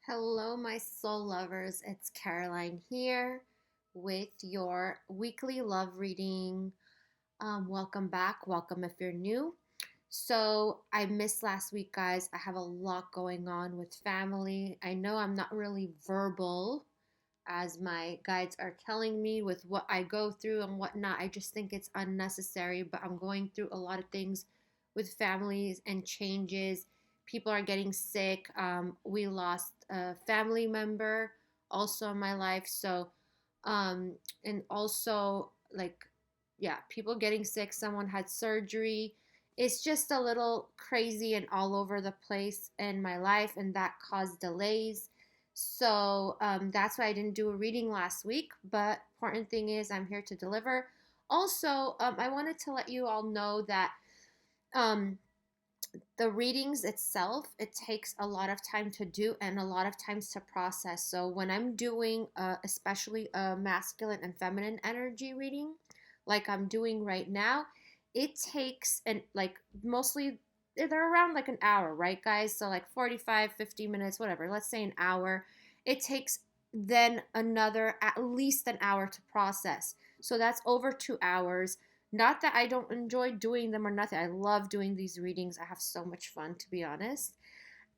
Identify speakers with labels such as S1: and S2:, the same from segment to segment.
S1: Hello, my soul lovers. It's Caroline here with your weekly love reading. Welcome back. Welcome if you're new. So, I missed last week, guys. I have a lot going on with family. I know I'm not really verbal, as my guides are telling me with what I go through and whatnot. I just think it's unnecessary, but I'm going through a lot of things with families and changes. People are getting sick. We lost a family member also in my life. Um, and also, like, yeah, people getting sick. Someone had surgery. It's just a little crazy and all over the place in my life, and that caused delays. That's why I didn't do a reading last week. But important thing is, I'm here to deliver. Also, I wanted to let you all know that um, the readings itself, it takes a lot of time to do and a lot of times to process. So when I'm doing especially a masculine and feminine energy reading, like I'm doing right now, it takes, and like mostly they're around like an hour, right, guys? So like 45, 50 minutes, whatever, let's say an hour. It takes then another at least an hour to process. So that's over 2 hours. Not that I don't enjoy doing them or nothing. I love doing these readings. I have so much fun, to be honest.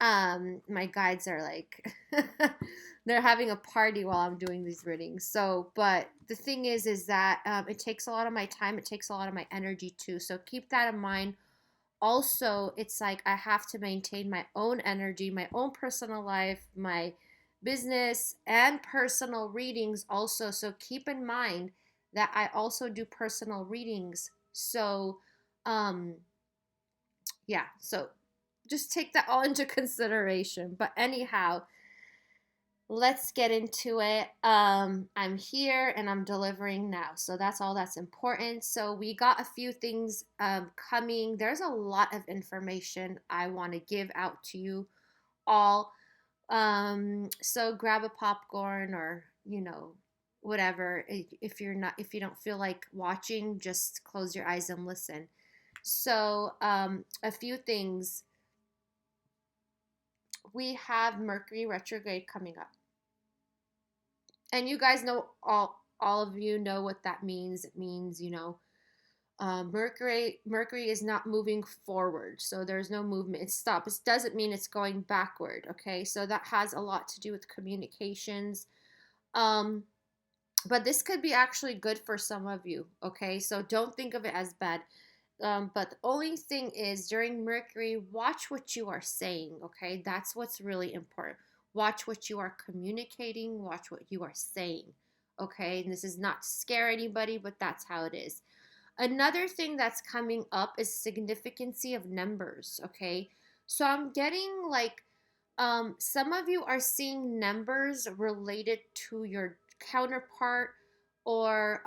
S1: My guides are like, they're having a party while I'm doing these readings. But the thing is that it takes a lot of my time. It takes a lot of my energy too. So keep that in mind. Also, it's like I have to maintain my own energy, my own personal life, my business, and personal readings also. So keep in mind that I also do personal readings. Um, so just take that all into consideration. But anyhow, let's get into it. I'm here and I'm delivering now. So that's all that's important. So we got a few things coming. There's a lot of information I want to give out to you all. So grab a popcorn or, whatever. If you don't feel like watching, just close your eyes and listen. A few things. We have Mercury retrograde coming up. And you guys know, all of you know what that means. It means, Mercury is not moving forward, so there's no movement. It's stopped. It doesn't mean it's going backward. Okay, so that has a lot to do with communications. Um, but this could be actually good for some of you. Okay, so don't think of it as bad. But the only thing is, during Mercury, watch what you are saying, okay? That's what's really important. Watch what you are communicating, watch what you are saying, okay? And this is not to scare anybody, but that's how it is. Another thing that's coming up is significance of numbers, okay? So I'm getting like, some of you are seeing numbers related to your counterpart, or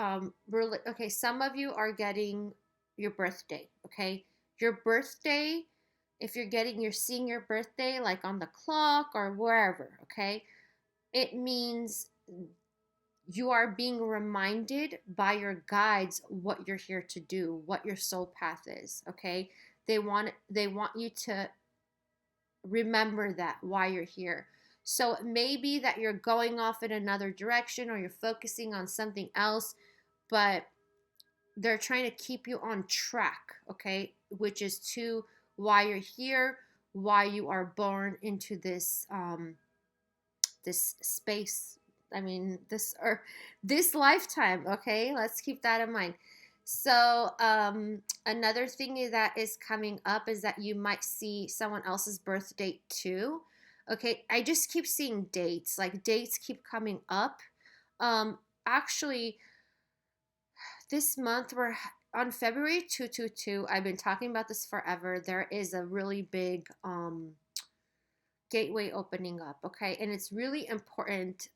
S1: okay, some of you are getting your birthday, okay? Your birthday, if you're seeing your birthday like on the clock or wherever, okay? It means you are being reminded by your guides what you're here to do, what your soul path is, okay? They want you to remember that why you're here. So it may be that you're going off in another direction or you're focusing on something else, but they're trying to keep you on track, okay? Which is to why you're here, why you are born into this space. I mean, this lifetime, okay? Let's keep that in mind. Another thing that is coming up is that you might see someone else's birth date too. Okay, I just keep seeing dates. Like dates keep coming up. Actually, this month we're on February 222. I've been talking about this forever. There is a really big gateway opening up, okay? And it's really important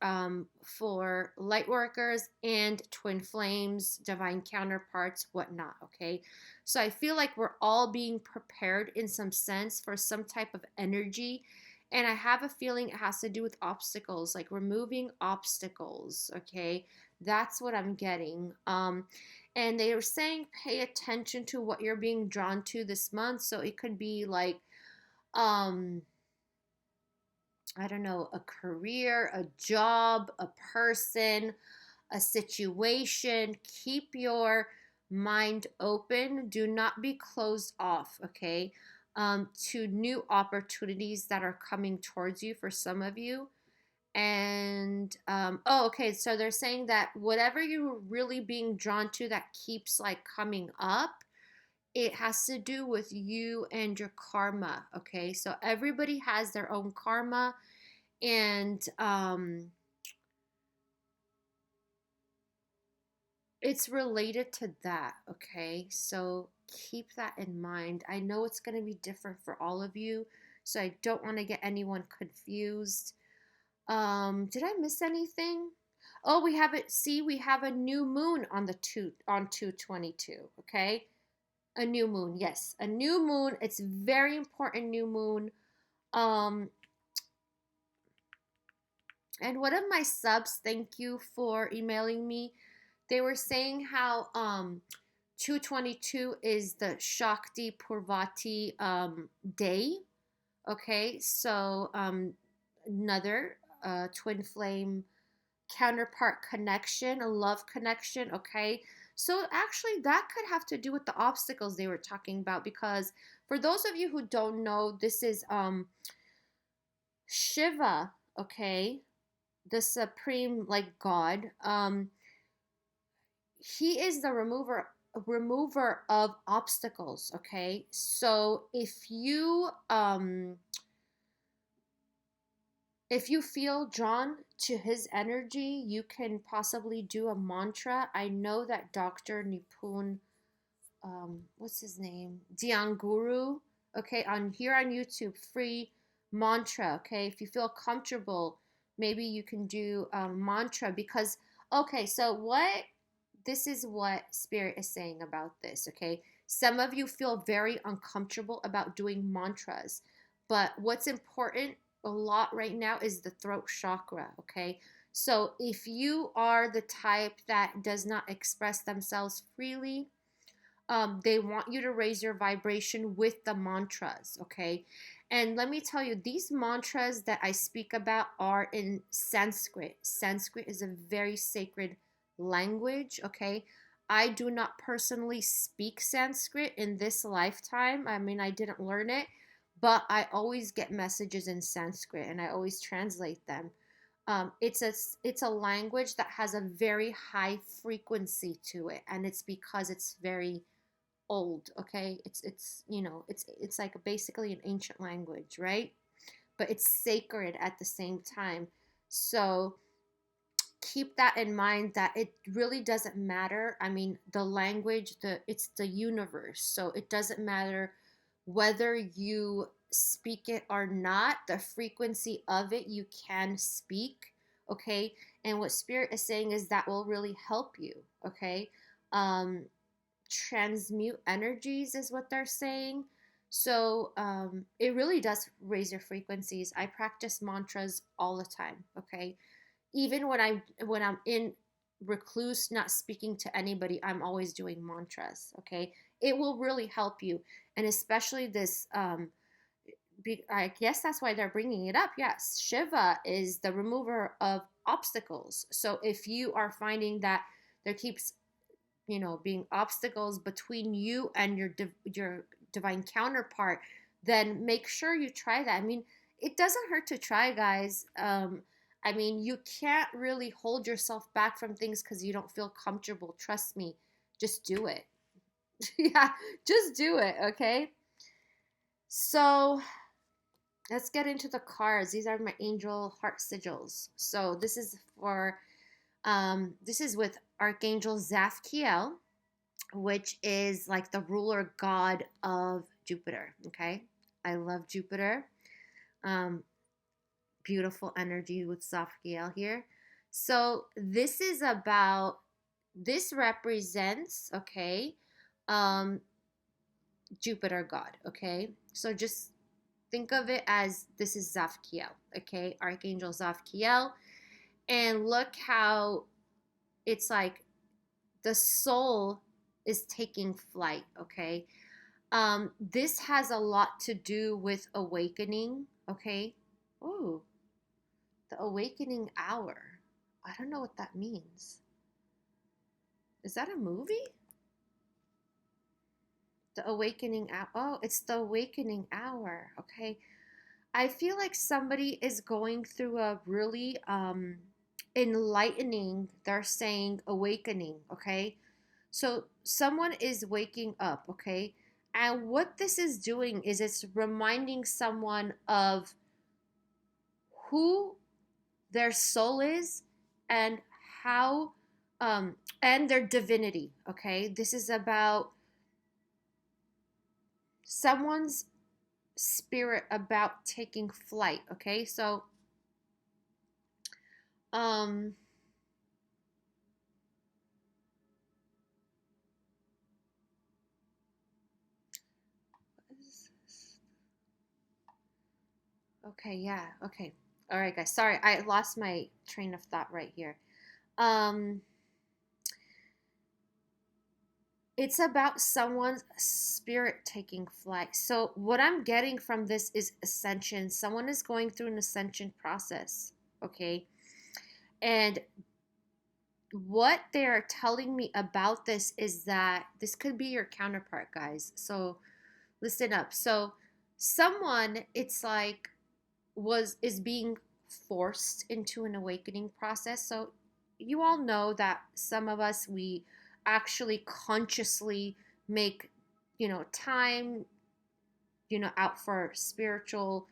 S1: for light workers and twin flames, divine counterparts, whatnot, okay? So I feel like we're all being prepared in some sense for some type of energy. And I have a feeling it has to do with obstacles, like removing obstacles, okay? That's what I'm getting. And they were saying pay attention to what you're being drawn to this month. So it could be like, um, I don't know, a career, a job, a person, a situation. Keep your mind open. Do not be closed off, okay, to new opportunities that are coming towards you for some of you. And oh, okay, so they're saying that whatever you're really being drawn to that keeps like coming up, it has to do with you and your karma, okay? So everybody has their own karma, and it's related to that, okay? So keep that in mind. I know it's going to be different for all of you, so I don't want to get anyone confused. Did I miss anything? Oh, we have it. See, we have a new moon on the 222, okay? A new moon. Yes, a new moon. It's very important new moon. Um and one of my subs, thank you for emailing me. They were saying how 222 is the Shakti Purvati day. Okay, so another twin flame counterpart connection, a love connection. Okay, so actually, that could have to do with the obstacles they were talking about, because for those of you who don't know, this is Shiva. Okay, the supreme like god. He is the remover of obstacles. Okay, so if you feel drawn to his energy, you can possibly do a mantra. I know that Dr. Nipun, what's his name? Dianguru, okay, on here on YouTube, free mantra, okay? If you feel comfortable, maybe you can do a mantra, because, okay, so this is what Spirit is saying about this, okay? Some of you feel very uncomfortable about doing mantras, but what's important a lot right now is the throat chakra, okay? So if you are the type that does not express themselves freely, they want you to raise your vibration with the mantras, okay? And let me tell you, these mantras that I speak about are in Sanskrit. Sanskrit is a very sacred language, okay? I do not personally speak Sanskrit in this lifetime. I mean, I didn't learn it, but I always get messages in Sanskrit and I always translate them. It's a language that has a very high frequency to it, and it's because it's very old. Okay, it's like basically an ancient language, right? But it's sacred at the same time. So keep that in mind, that it really doesn't matter. I mean, the language, it's the universe, so it doesn't matter whether you speak it or not. The frequency of it you can speak, okay? And what Spirit is saying is that will really help you, okay? um Transmute energies is what they're saying. So it really does raise your frequencies. I practice mantras all the time, okay? Even when I'm in recluse, not speaking to anybody, I'm always doing mantras, okay? It will really help you. And especially this I guess that's why they're bringing it up. Yes, Shiva is the remover of obstacles. So if you are finding that there keeps being obstacles between you and your divine counterpart, then make sure you try that. I mean, it doesn't hurt to try, guys. I mean, you can't really hold yourself back from things because you don't feel comfortable. Trust me, just do it. Yeah, just do it, okay? So let's get into the cards. These are my angel heart sigils. So this is with Archangel Zaphiel, which is like the ruler god of Jupiter. Okay, I love Jupiter. Um, Beautiful energy with Zaphiel here. So this represents, okay, um, Jupiter god. Okay, so just think of it as this is Zaphiel. Okay, Archangel Zaphiel, and look how it's like the soul is taking flight. Okay, this has a lot to do with awakening. Okay. Ooh. The awakening hour. I don't know what that means. Is that a movie? The awakening hour. Oh, it's the awakening hour. Okay. I feel like somebody is going through a really enlightening, they're saying awakening, okay? So someone is waking up, okay? And what this is doing is it's reminding someone of who their soul is and how and their divinity, okay? This is about someone's spirit about taking flight, okay? So um okay, yeah, okay. All right, guys. Sorry, I lost my train of thought right here. Um it's about someone's spirit taking flight. So what I'm getting from this is ascension. Someone is going through an ascension process, okay? And what they're telling me about this is that this could be your counterpart, guys. So listen up. So someone, it's like, was is being forced into an awakening process. So you all know that some of us, we actually consciously make, time, out for spiritual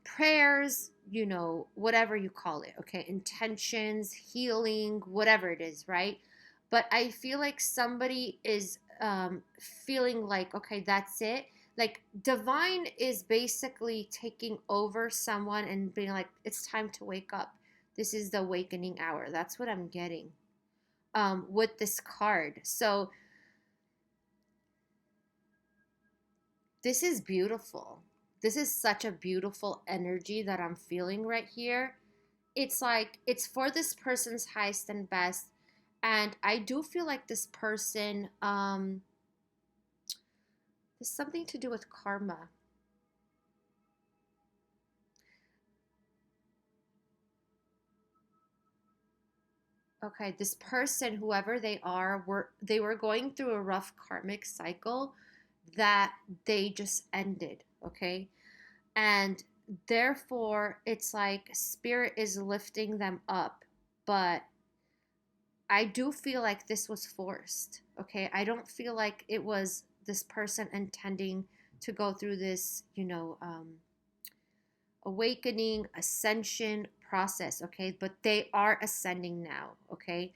S1: prayers, whatever you call it, okay, intentions, healing, whatever it is, right? But I feel like somebody is feeling like, okay, that's it. Like divine is basically taking over someone and being like, it's time to wake up. This is the awakening hour. That's what I'm getting with this card. So this is beautiful. This is such a beautiful energy that I'm feeling right here. It's like it's for this person's highest and best. And I do feel like this person, there's something to do with karma. Okay, this person, whoever they are, they were going through a rough karmic cycle that they just ended, okay? And therefore, it's like spirit is lifting them up, but I do feel like this was forced. Okay. I don't feel like it was this person intending to go through this, awakening, ascension process. Okay. But they are ascending now. Okay.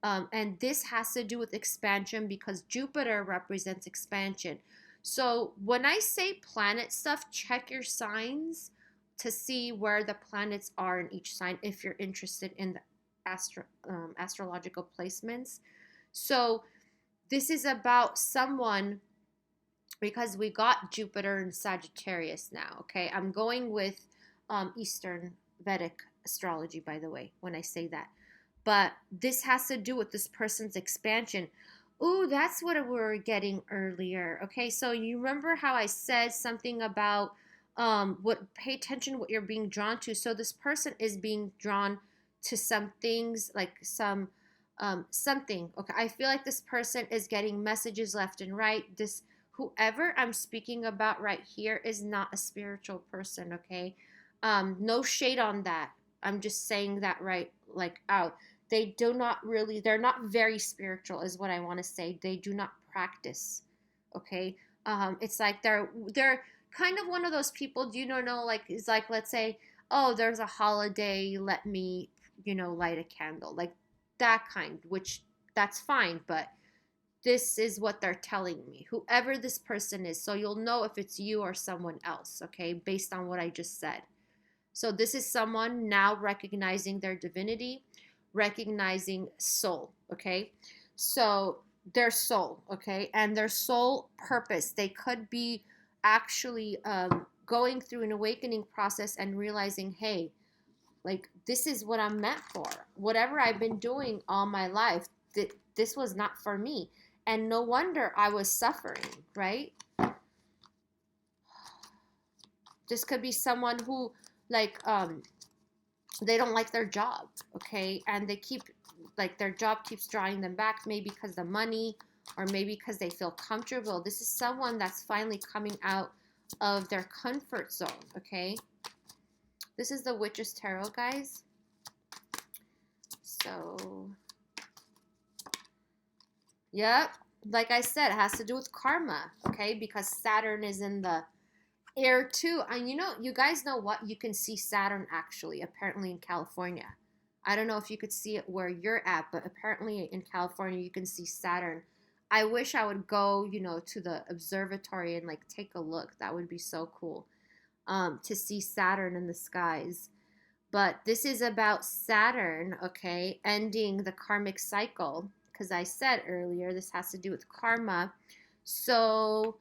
S1: And this has to do with expansion because Jupiter represents expansion. So when I say planet stuff, check your signs to see where the planets are in each sign if you're interested in the astrological placements. So this is about someone because we got Jupiter in Sagittarius now. Okay, I'm going with Eastern Vedic astrology, by the way, when I say that. But this has to do with this person's expansion. Ooh, that's what we were getting earlier. Okay, so you remember how I said something about what pay attention to what you're being drawn to. So this person is being drawn to some things like something. Okay, I feel like this person is getting messages left and right. This whoever I'm speaking about right here is not a spiritual person. Okay, no shade on that. I'm just saying that right like out. They do not really, they're not very spiritual is what I want to say. They do not practice. Okay, it's like they're kind of one of those people. Do you know like it's like, let's say, oh, there's a holiday, let me light a candle, like that kind, which that's fine, but this is what they're telling me, whoever this person is, so you'll know if it's you or someone else, okay, based on what I just said. So this is someone now recognizing their divinity, recognizing soul, okay? So their soul, okay? And their soul purpose, they could be actually going through an awakening process and realizing, hey, like this is what I'm meant for. Whatever I've been doing all my life, this was not for me. And no wonder I was suffering, right? This could be someone who like they don't like their job, okay? And they keep, like, their job keeps drawing them back, maybe because the money, or maybe because they feel comfortable. This is someone that's finally coming out of their comfort zone, okay? This is the Witch's Tarot, guys. So, yep, like I said, it has to do with karma, okay? Because Saturn is in the air too. And you guys know what? You can see Saturn actually, apparently in California. I don't know if you could see it where you're at, but apparently in California you can see Saturn. I wish I would go, to the observatory and like take a look. That would be so cool. To see Saturn in the skies. But this is about Saturn, okay, ending the karmic cycle. Because I said earlier, this has to do with karma. So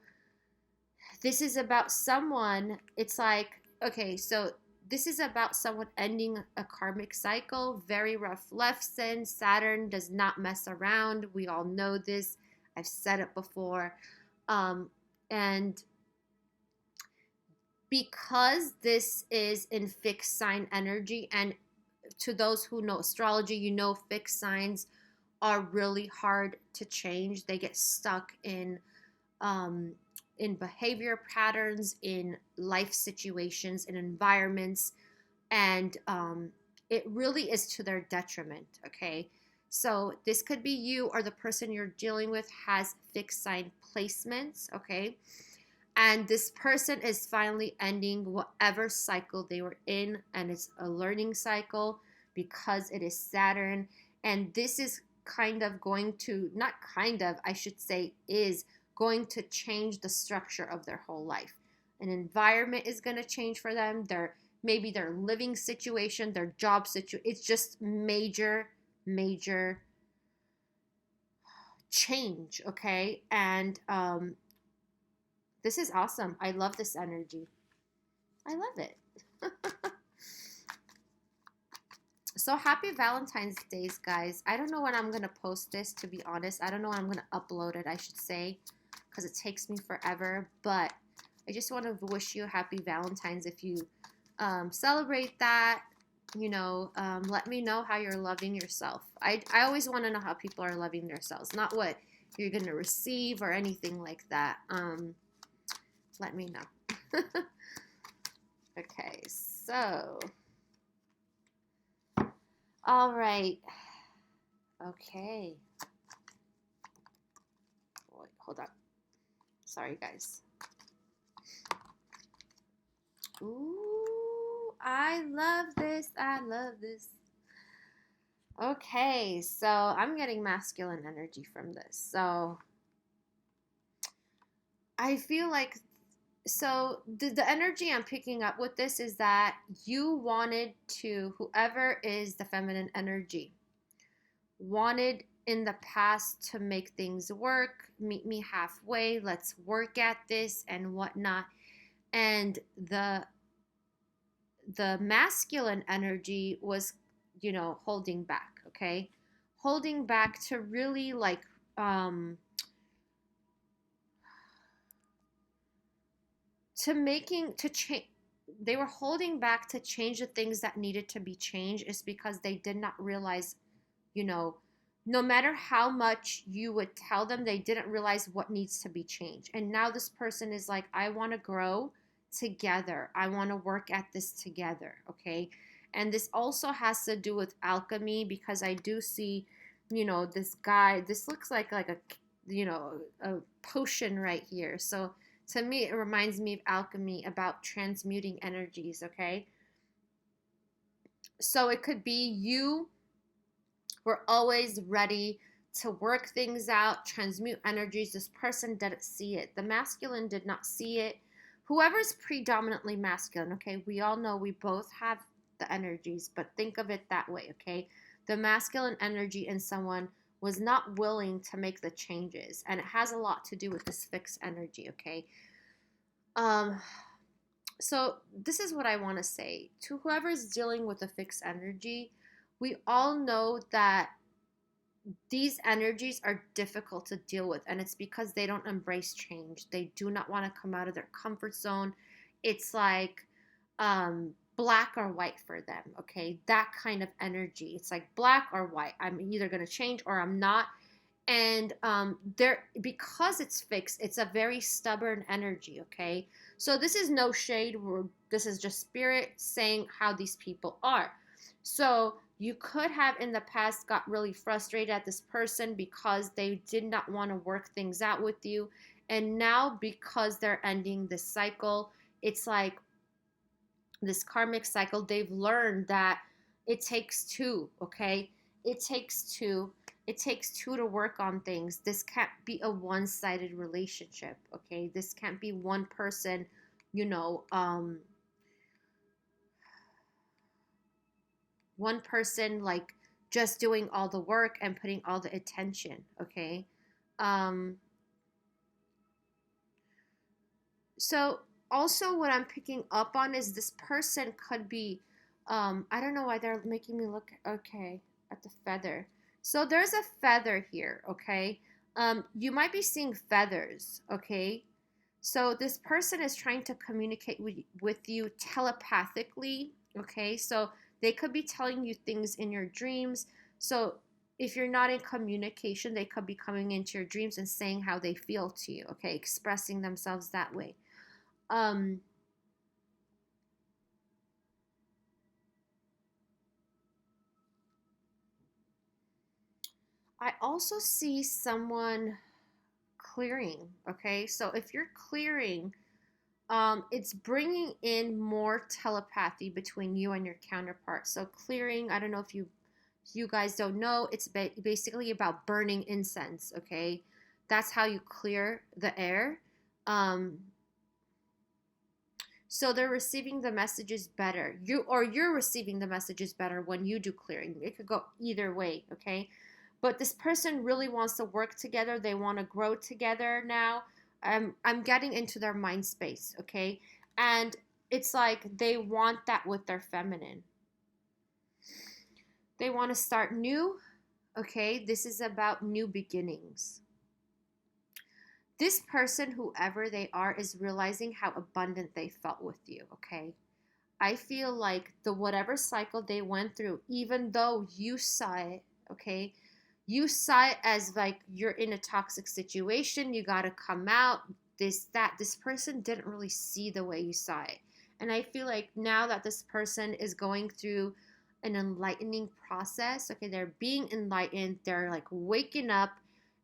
S1: this is about someone, it's like, okay, so this is about someone ending a karmic cycle. Very rough lesson. Saturn does not mess around. We all know this. I've said it before. And because this is in fixed sign energy, and to those who know astrology, fixed signs are really hard to change. They get stuck in behavior patterns, in life situations, in environments, and it really is to their detriment, okay? So this could be you, or the person you're dealing with has fixed sign placements, okay? And this person is finally ending whatever cycle they were in, and it's a learning cycle because it is Saturn. And this is kind of going to, not kind of, I should say, is going to change the structure of their whole life. An environment is going to change for them. Maybe their living situation, their job situation. It's just major, major change, okay? And this is awesome. I love this energy. I love it. So happy Valentine's Days, guys. I don't know when I'm going to post this, to be honest. I don't know when I'm going to upload it, I should say, because it takes me forever. But I just want to wish you a happy Valentine's if you celebrate that. Let me know how you're loving yourself. I always want to know how people are loving themselves, not what you're going to receive or anything like that. Let me know. Okay, so. All right. Okay. Wait, hold on. Sorry, guys. Ooh, I love this. I love this. Okay, so I'm getting masculine energy from this. So I feel like, so the energy I'm picking up with this is that you wanted to, whoever is the feminine energy, wanted in the past to make things work, meet me halfway, let's work at this and whatnot. And the masculine energy was, holding back, okay? Holding back to really like to change. They were holding back to change the things that needed to be changed, is because they did not realize, no matter how much you would tell them, they didn't realize what needs to be changed. And now this person is like, I want to grow together. I want to work at this together, okay? And this also has to do with alchemy, because I do see, this guy, this looks like a, a potion right here. So to me, it reminds me of alchemy, about transmuting energies, okay? So it could be you were always ready to work things out, transmute energies. This person didn't see it. The masculine did not see it. Whoever's predominantly masculine, okay? We all know we both have the energies, but think of it that way, okay? The masculine energy in someone was not willing to make the changes, and it has a lot to do with this fixed energy, okay? So this is what I want to say to whoever's dealing with a fixed energy. We all know that these energies are difficult to deal with, and it's because they don't embrace change. They do not want to come out of their comfort zone. It's like black or white for them, okay? That kind of energy. It's like black or white. I'm either going to change or I'm not. And there, because it's fixed, it's a very stubborn energy, okay? So this is no shade. This is just spirit saying how these people are. So you could have in the past got really frustrated at this person because they did not want to work things out with you. And now because they're ending this cycle, it's like this karmic cycle, they've learned that it takes two, okay? It takes two. It takes two to work on things. This can't be a one-sided relationship, okay? This can't be one person, you know, one person like just doing all the work and putting all the attention, okay? Um, so also what I'm picking up on is this person could be, I don't know why they're making me look, okay, at the feather. So there's a feather here, okay? You might be seeing feathers, okay? So this person is trying to communicate with you telepathically, okay? So they could be telling you things in your dreams. So if you're not in communication, they could be coming into your dreams and saying how they feel to you, okay? Expressing themselves that way. Um, I also see someone clearing, okay? So if you're clearing, it's bringing in more telepathy between you and your counterpart. So clearing, I don't know if you guys don't know, it's basically about burning incense, okay? That's how you clear the air. Um, so they're receiving the messages better. You're receiving the messages better when you do clearing. It could go either way, okay? But this person really wants to work together. They want to grow together now. I'm getting into their mind space, okay? And it's like they want that with their feminine. They want to start new, okay? This is about new beginnings. This person, whoever they are, is realizing how abundant they felt with you, okay? I feel like the whatever cycle they went through, even though you saw it, okay? You saw it as like you're in a toxic situation, you got to come out, this person didn't really see the way you saw it. And I feel like now that this person is going through an enlightening process, okay, they're being enlightened, they're like waking up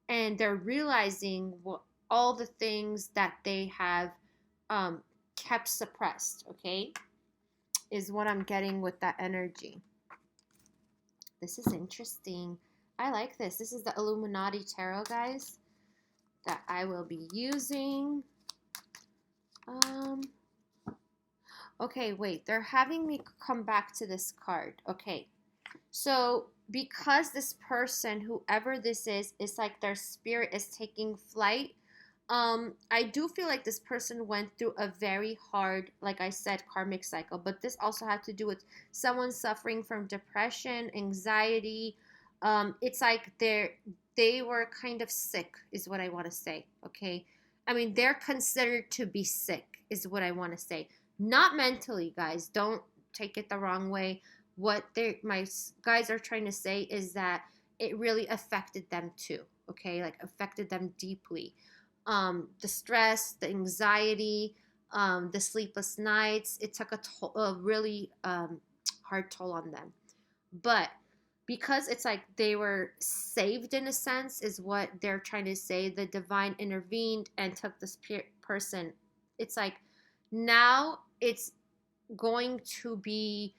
S1: and they're realizing what all the things that they have kept suppressed, okay, is what I'm getting with that energy. This is interesting. I like this. This is the Illuminati Tarot, guys, that I will be using. Okay, wait. They're having me come back to this card. Okay. So, because this person, whoever this is like their spirit is taking flight, I do feel like this person went through a very hard, like I said, karmic cycle. But this also had to do with someone suffering from depression, anxiety. It's like they were kind of sick, is what I want to say. Okay, I mean they're considered to be sick, is what I want to say. Not mentally, guys. Don't take it the wrong way. What my guys are trying to say is that it really affected them too. Okay, like affected them deeply. The stress, the anxiety, the sleepless nights. It took a really hard toll on them. But because it's like they were saved in a sense, is what they're trying to say. The divine intervened and took this person. It's like now it's going to be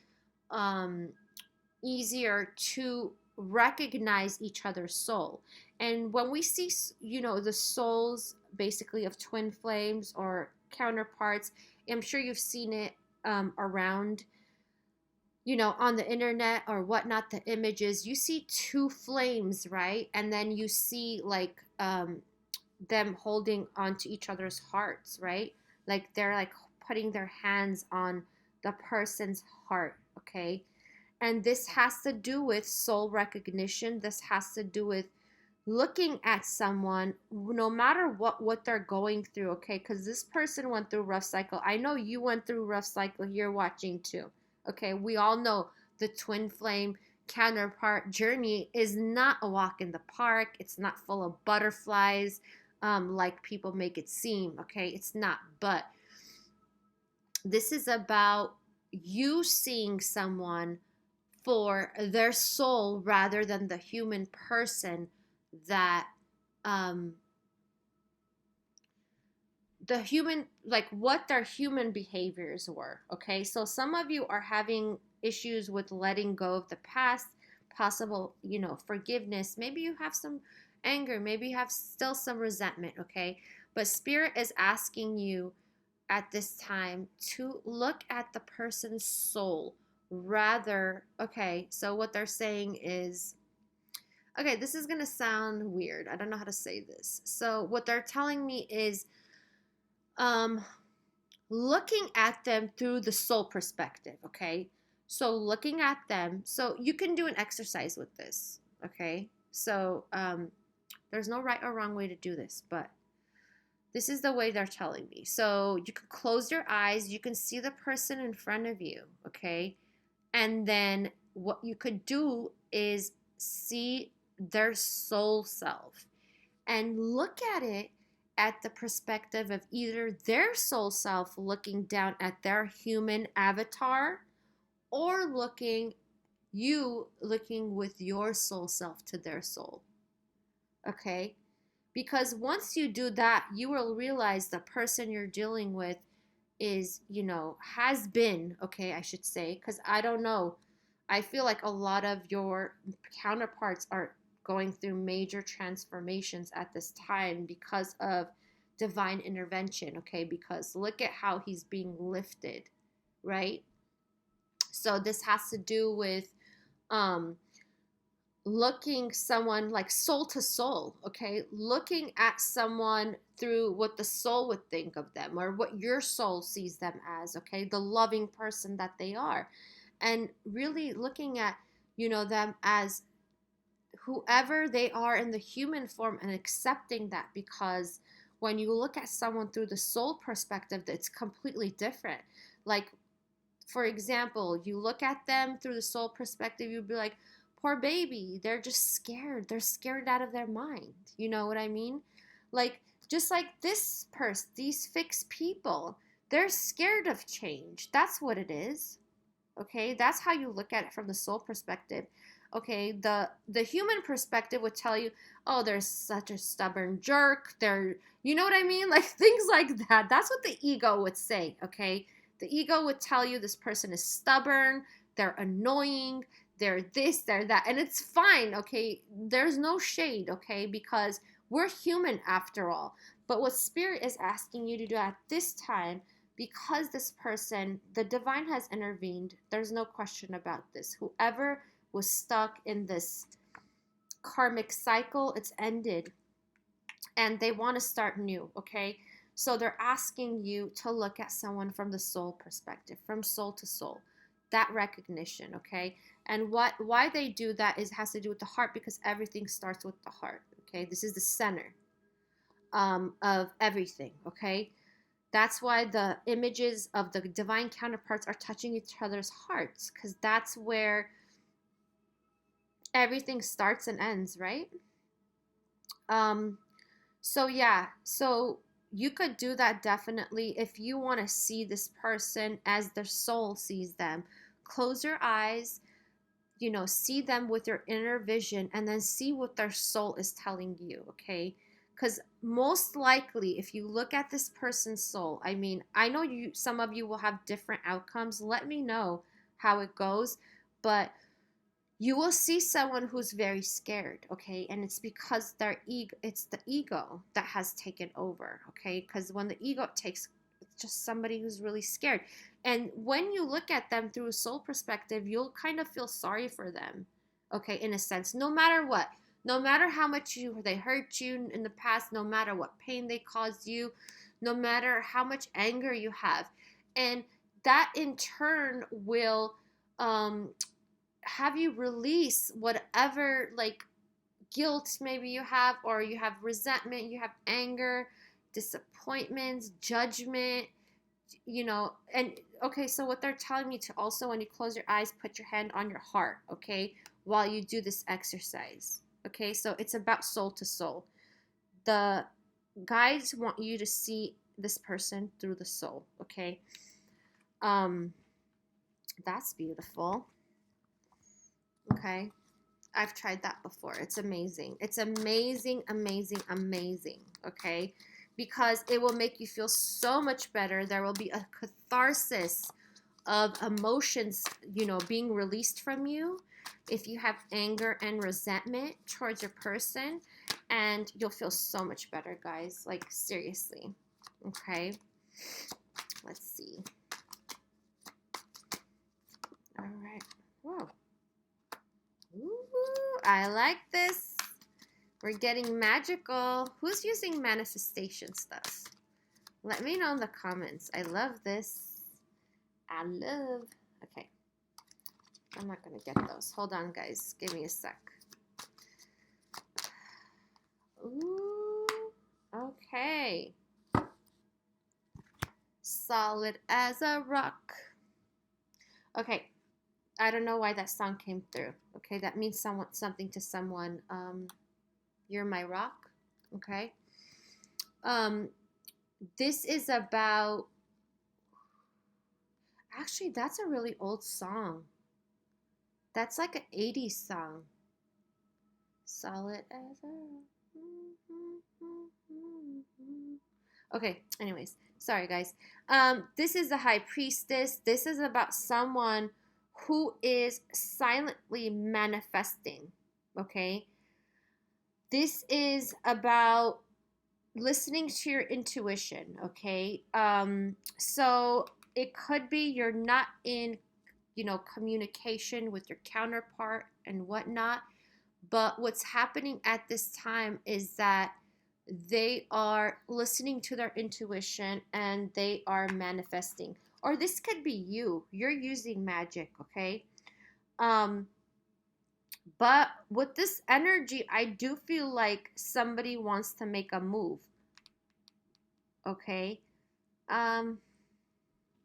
S1: easier to recognize each other's soul. And when we see, the souls basically of twin flames or counterparts, I'm sure you've seen it around, on the internet or whatnot, the images, you see two flames, right? And then you see like them holding onto each other's hearts, right? Like they're like putting their hands on the person's heart, okay? And this has to do with soul recognition. This has to do with looking at someone no matter what they're going through, okay? Because this person went through rough cycle. I know you went through rough cycle here watching too, Okay, we all know the twin flame counterpart journey is not a walk in the park. It's not full of butterflies, like people make it seem. Okay, it's not. But this is about you seeing someone for their soul rather than the human person that um the human, like what their human behaviors were. Okay, so some of you are having issues with letting go of the past, possible, forgiveness. Maybe you have some anger, maybe you have still some resentment. Okay, but spirit is asking you at this time to look at the person's soul rather. Okay, so what they're saying is, okay, this is going to sound weird, I don't know how to say this. So what they're telling me is um looking at them through the soul perspective. Okay, so looking at them, so you can do an exercise with this. Okay, so there's no right or wrong way to do this, but this is the way they're telling me. So you can close your eyes, you can see the person in front of you. Okay, and then what you could do is see their soul self and look at it at the perspective of either their soul self looking down at their human avatar, or looking with your soul self to their soul. Okay, because once you do that, you will realize the person you're dealing with is, has been, okay, I should say, because I don't know, I feel like a lot of your counterparts are going through major transformations at this time because of divine intervention. Okay, because look at how he's being lifted, right? So this has to do with um looking someone like soul to soul. Okay, looking at someone through what the soul would think of them, or what your soul sees them as. Okay, the loving person that they are, and really looking at them as whoever they are in the human form, and accepting that, because when you look at someone through the soul perspective, it's completely different. Like, for example, you look at them through the soul perspective, you'd be like, poor baby, they're just scared. They're scared out of their mind. You know what I mean? Like, just like this person, these fixed people, they're scared of change. That's what it is. Okay, that's how you look at it from the soul perspective. Okay, the human perspective would tell you, oh, they're such a stubborn jerk. They're, you know what I mean? Like things like that. That's what the ego would say. Okay, the ego would tell you this person is stubborn, they're annoying, they're this, they're that, and it's fine. Okay, there's no shade. Okay, because we're human after all. But what spirit is asking you to do at this time, because this person, the divine has intervened, there's no question about this. Whoever was stuck in this karmic cycle, it's ended, and they want to start new. Okay, so they're asking you to look at someone from the soul perspective, from soul to soul, that recognition. Okay, and why they do that is has to do with the heart, because everything starts with the heart. Okay, this is the center of everything. Okay, that's why the images of the divine counterparts are touching each other's hearts, because that's where everything starts and ends, right? Um, so yeah, so you could do that definitely if you want to see this person as their soul sees them. Close your eyes, see them with your inner vision, and then see what their soul is telling you. Okay, because most likely if you look at this person's soul, I mean, I know some of you will have different outcomes, let me know how it goes, but you will see someone who's very scared. Okay, and it's because it's the ego that has taken over. Okay, because when the ego takes, it's just somebody who's really scared. And when you look at them through a soul perspective, you'll kind of feel sorry for them. Okay, in a sense, no matter what, no matter how much they hurt you in the past, no matter what pain they caused you, no matter how much anger you have, and that in turn will have you release whatever, like, guilt maybe you have, or you have resentment, you have anger, disappointments, judgment, you know, and okay, so what they're telling me to also, when you close your eyes, put your hand on your heart, okay, while you do this exercise. Okay, so it's about soul to soul. The guides want you to see this person through the soul, okay? Um, that's beautiful. Okay. I've tried that before. It's amazing. It's amazing, amazing, amazing. Okay. Because it will make you feel so much better. There will be a catharsis of emotions, you know, being released from you. If you have anger and resentment towards your person, and you'll feel so much better, guys. Like, seriously. Okay. Let's see. All right. Whoa. Ooh, I like this. We're getting magical. Who's using manifestation stuff? Let me know in the comments. I love this. I love. Okay. I'm not going to get those. Hold on, guys. Give me a sec. Ooh. Okay. Solid as a rock. Okay. I don't know why that song came through. Okay. That means something to someone. You're my rock. Okay. This is about, actually, that's a really old song. That's like an 80s song. Solid as a... Okay, anyways, sorry guys. This is the High Priestess. This is about someone who is silently manifesting, okay? This is about listening to your intuition, okay? So it could be you're not in, you know, communication with your counterpart and whatnot, but what's happening at this time is that they are listening to their intuition and they are manifesting. Or this could be you. You're using magic, okay? But with this energy, I do feel like somebody wants to make a move. Okay?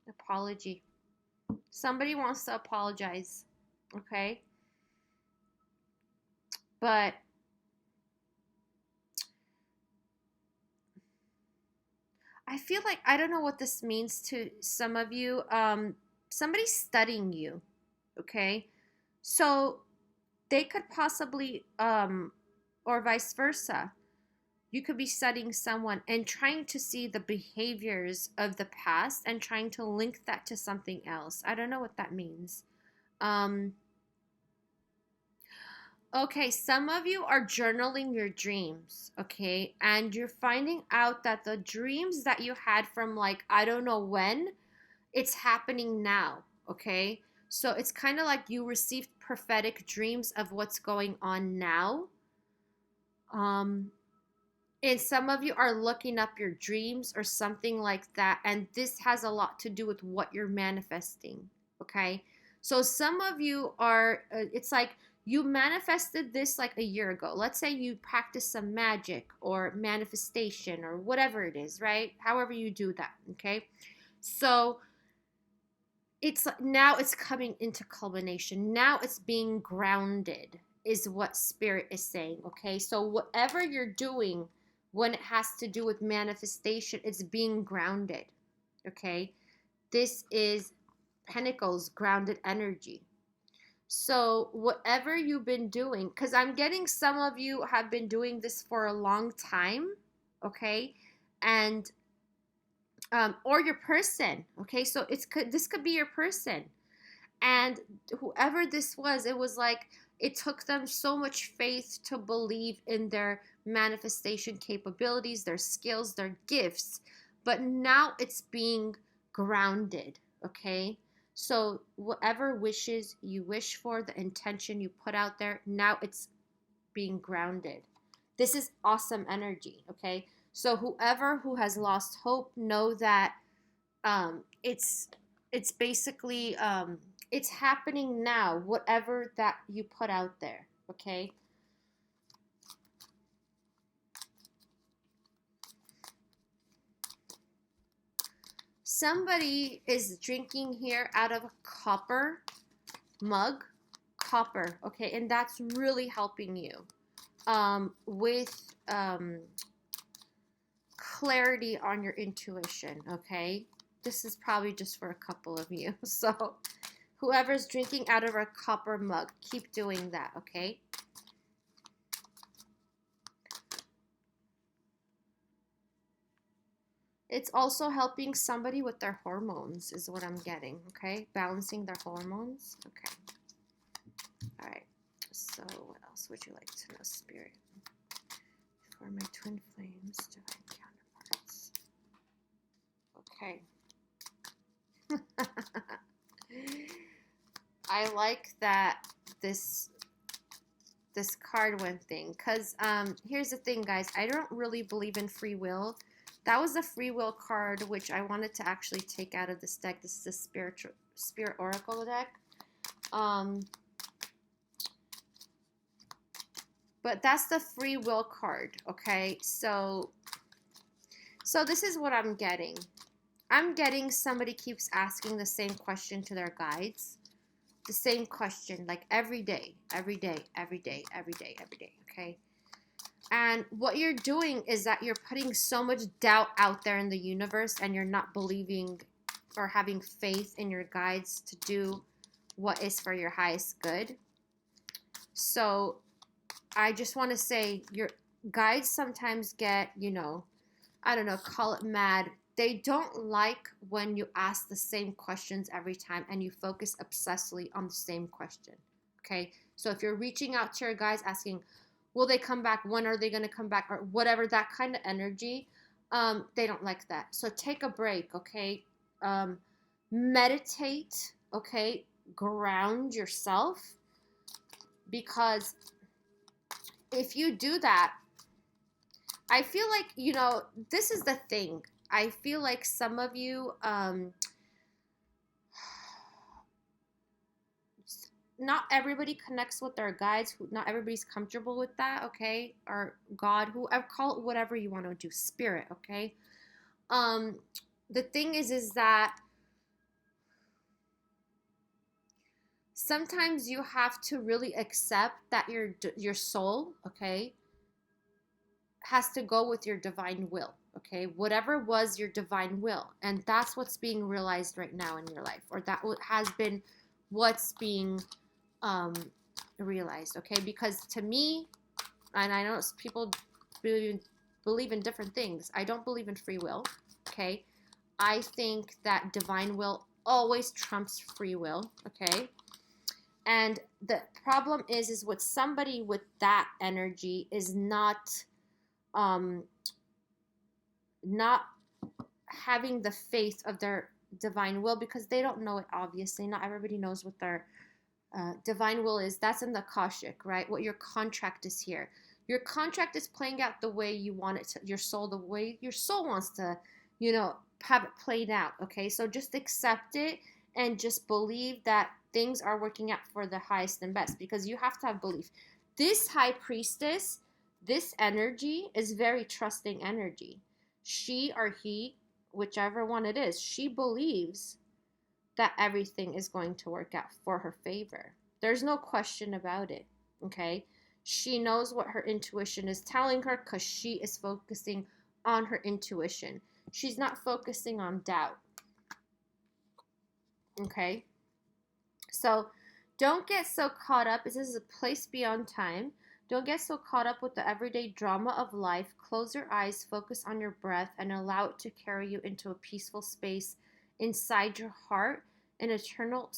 S1: Apology. Somebody wants to apologize. Okay? But I feel like I don't know what this means to some of you. Somebody's studying you. Okay? So they could possibly or vice versa. You could be studying someone and trying to see the behaviors of the past and trying to link that to something else. I don't know what that means. Okay, some of you are journaling your dreams, okay? And you're finding out that the dreams that you had from like, I don't know when, it's happening now, okay? So it's kind of like you received prophetic dreams of what's going on now. And some of you are looking up your dreams or something like that. And this has a lot to do with what you're manifesting. Okay. So some of you are, it's like you manifested this like a year ago. Let's say you practice some magic or manifestation or whatever it is, right? However you do that. Okay. So it's now it's coming into culmination. Now it's being grounded, is what spirit is saying. Okay. So whatever you're doing, when it has to do with manifestation, it's being grounded. Okay. This is Pentacles, grounded energy. So whatever you've been doing, because I'm getting some of you have been doing this for a long time. Okay. And or your person. Okay. So this could be your person. And whoever this was, it was like it took them so much faith to believe in their manifestation capabilities, their skills, their gifts. But now it's being grounded, okay? So whatever wishes you wish for, the intention you put out there, now it's being grounded. This is awesome energy, okay? So whoever who has lost hope, know that it's basically it's happening now, whatever that you put out there, okay? somebody is drinking here out of a copper mug. Copper, okay? And that's really helping you with clarity on your intuition, okay? This is probably just for a couple of you. So whoever's drinking out of a copper mug, keep doing that, okay? It's also helping somebody with their hormones is what I'm getting, okay? Balancing their hormones, okay. All right, so what else would you like to know, Spirit? For my twin flames, divine counterparts. Okay. I like that this card went thing, because here's the thing, guys. I don't really believe in free will. That was the free will card, which I wanted to actually take out of this deck. This is the Spirit Oracle deck. But that's the free will card, okay? So this is what I'm getting. I'm getting somebody keeps asking the same question to their guides. The same question, like every day, okay? And what you're doing is that you're putting so much doubt out there in the universe, and you're not believing or having faith in your guides to do what is for your highest good. So I just want to say your guides sometimes get, you know, I don't know, call it mad. They don't like when you ask the same questions every time and you focus obsessively on the same question, okay? So if you're reaching out to your guides asking, will they come back? When are they going to come back? Or whatever, that kind of energy, they don't like that. So take a break, okay? Meditate, okay? Ground yourself, because if you do that, I feel like, you know, this is the thing. I feel like some of you, not everybody connects with their guides. Not everybody's comfortable with that, okay? Or God, whoever, call it whatever you want to do, spirit, okay? The thing is that sometimes you have to really accept that your soul, okay, has to go with your divine will, okay? Whatever was your divine will. And that's what's being realized right now in your life, or that has been what's being realized, okay? Because to me, and I know people believe in different things. I don't believe in free will, okay? I think that divine will always trumps free will, okay? And the problem is with somebody with that energy is not having the faith of their divine will, because they don't know it, obviously. Not everybody knows what their divine will is. That's in the Akashic, right? What your contract is here. Your contract is playing out the way you want it to, your soul, the way your soul wants to, you know, have it played out, okay? So just accept it and just believe that things are working out for the highest and best, because you have to have belief. This high priestess, this energy is very trusting energy. She or he, whichever one it is, she believes that everything is going to work out for her favor. There's no question about it, okay? She knows what her intuition is telling her, because she is focusing on her intuition. She's not focusing on doubt, okay? So don't get so caught up. This is a place beyond time. Don't get so caught up with the everyday drama of life. Close your eyes, focus on your breath, and allow it to carry you into a peaceful space inside your heart, an eternal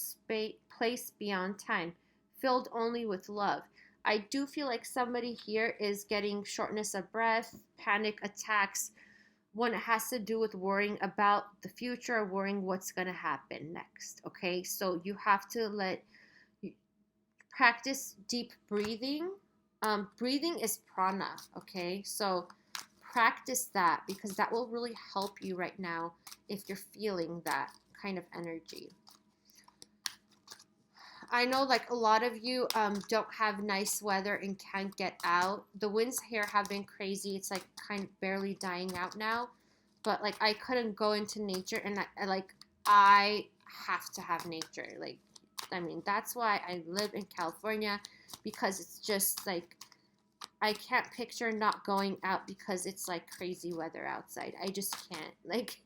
S1: place beyond time, filled only with love. I do feel like somebody here is getting shortness of breath, panic attacks, when it has to do with worrying about the future, worrying what's going to happen next, okay? So you have to practice deep breathing. Breathing is prana, okay? So practice that, because that will really help you right now if you're feeling that kind of energy. I know like a lot of you don't have nice weather and can't get out. The winds here have been crazy. It's like kind of barely dying out now. but like I couldn't go into nature, and I have to have nature. Like, I mean, that's why I live in California, because it's just like I can't picture not going out because it's like crazy weather outside. I just can't. Like,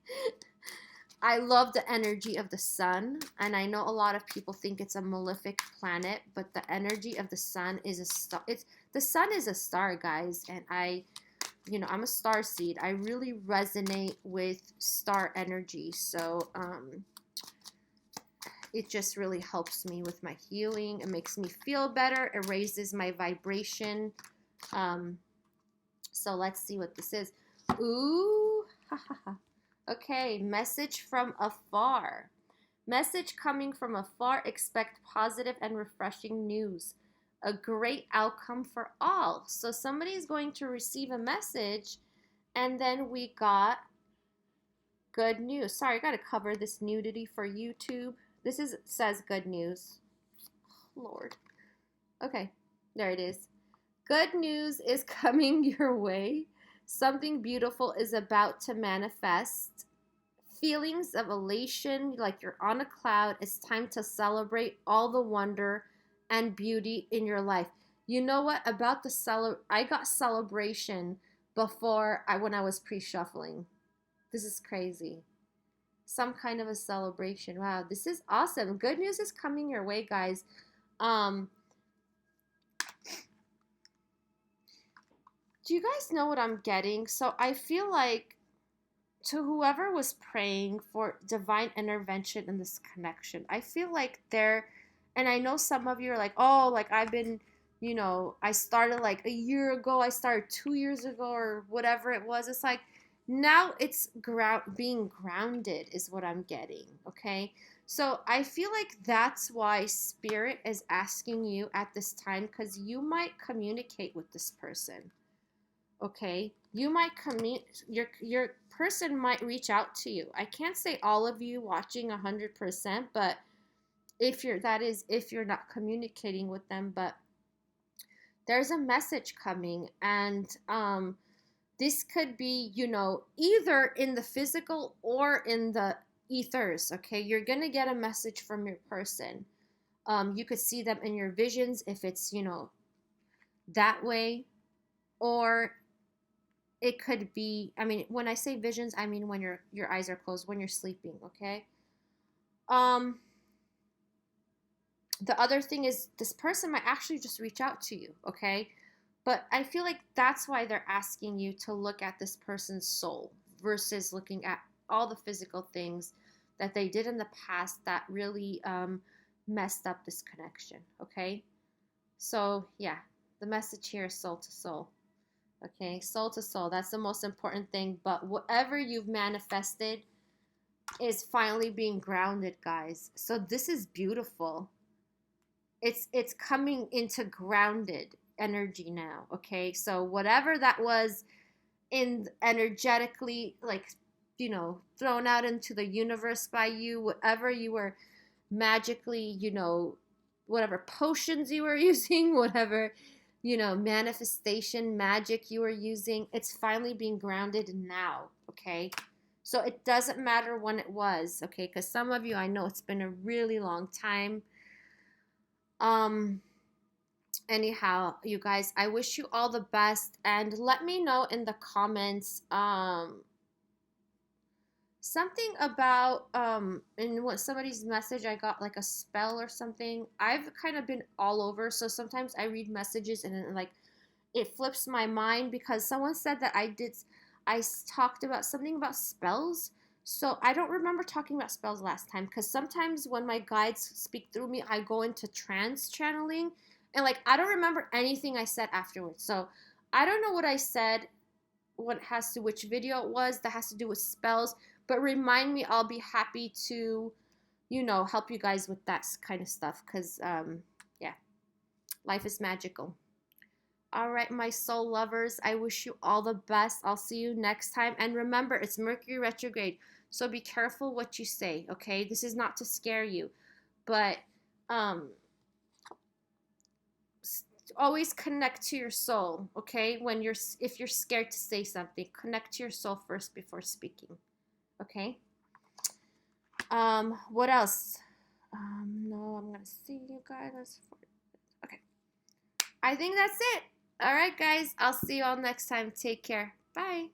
S1: I love the energy of the sun, and I know a lot of people think it's a malefic planet, but the energy of the sun is a star. The sun is a star, guys, and I'm a star seed. I really resonate with star energy, so it just really helps me with my healing. It makes me feel better. It raises my vibration. So let's see what this is. Ooh, ha ha ha. Okay, message from afar. Message coming from afar. Expect positive and refreshing news. A great outcome for all. So somebody is going to receive a message, and then we got good news. Sorry, I got to cover this nudity for YouTube. Says good news. Lord. Okay, there it is. Good news is coming your way. Something beautiful is about to manifest. Feelings of elation, like you're on a cloud. It's time to celebrate all the wonder and beauty in your life. You know what? About I got celebration when I was pre-shuffling. This is crazy. Some kind of a celebration. Wow, this is awesome. Good news is coming your way, guys. Do you guys know what I'm getting? So I feel like, to whoever was praying for divine intervention in this connection, I feel like and I know some of you are like, oh, like I've been, I started like a year ago, I started 2 years ago, or whatever it was. It's like, now it's being grounded is what I'm getting, okay? So I feel like that's why Spirit is asking you at this time, because you might communicate with this person. Okay, you might your person might reach out to you. I can't say all of you watching 100%, but if you're not communicating with them, but there's a message coming, and this could be, either in the physical or in the ethers. Okay, you're gonna get a message from your person. You could see them in your visions if it's that way, or it could be, I mean, when I say visions, I mean when your eyes are closed, when you're sleeping, okay? The other thing is, this person might actually just reach out to you, okay? But I feel like that's why they're asking you to look at this person's soul versus looking at all the physical things that they did in the past that really messed up this connection, okay? So, yeah, the message here is soul to soul. Okay, soul to soul. That's the most important thing. But whatever you've manifested is finally being grounded, guys. So this is beautiful. It's coming into grounded energy now. Okay, so whatever that was in energetically, like, thrown out into the universe by you, whatever you were magically, whatever potions you were using, whatever manifestation magic you are using, it's finally being grounded now, okay? So it doesn't matter when it was, okay? Because some of you, I know it's been a really long time. Anyhow, you guys, I wish you all the best, and let me know in the comments, something about in what somebody's message, I got like a spell or something. I've kind of been all over, so sometimes I read messages and then like it flips my mind, because someone said that I talked about something about spells. So I don't remember talking about spells last time, because sometimes when my guides speak through me, I go into trance channeling, and like I don't remember anything I said afterwards. So I don't know what I said, which video it was that has to do with spells, but remind me. I'll be happy to help you guys with that kind of stuff, because yeah, life is magical. All right, my soul lovers, I wish you all the best. I'll see you next time, and remember, it's Mercury retrograde, so be careful what you say, okay? This is not to scare you, but always connect to your soul, okay? If you're scared to say something, connect to your soul first before speaking, okay? What else? No, I'm gonna see you guys. Okay, I think that's it. All right, guys, I'll see you all next time. Take care. Bye.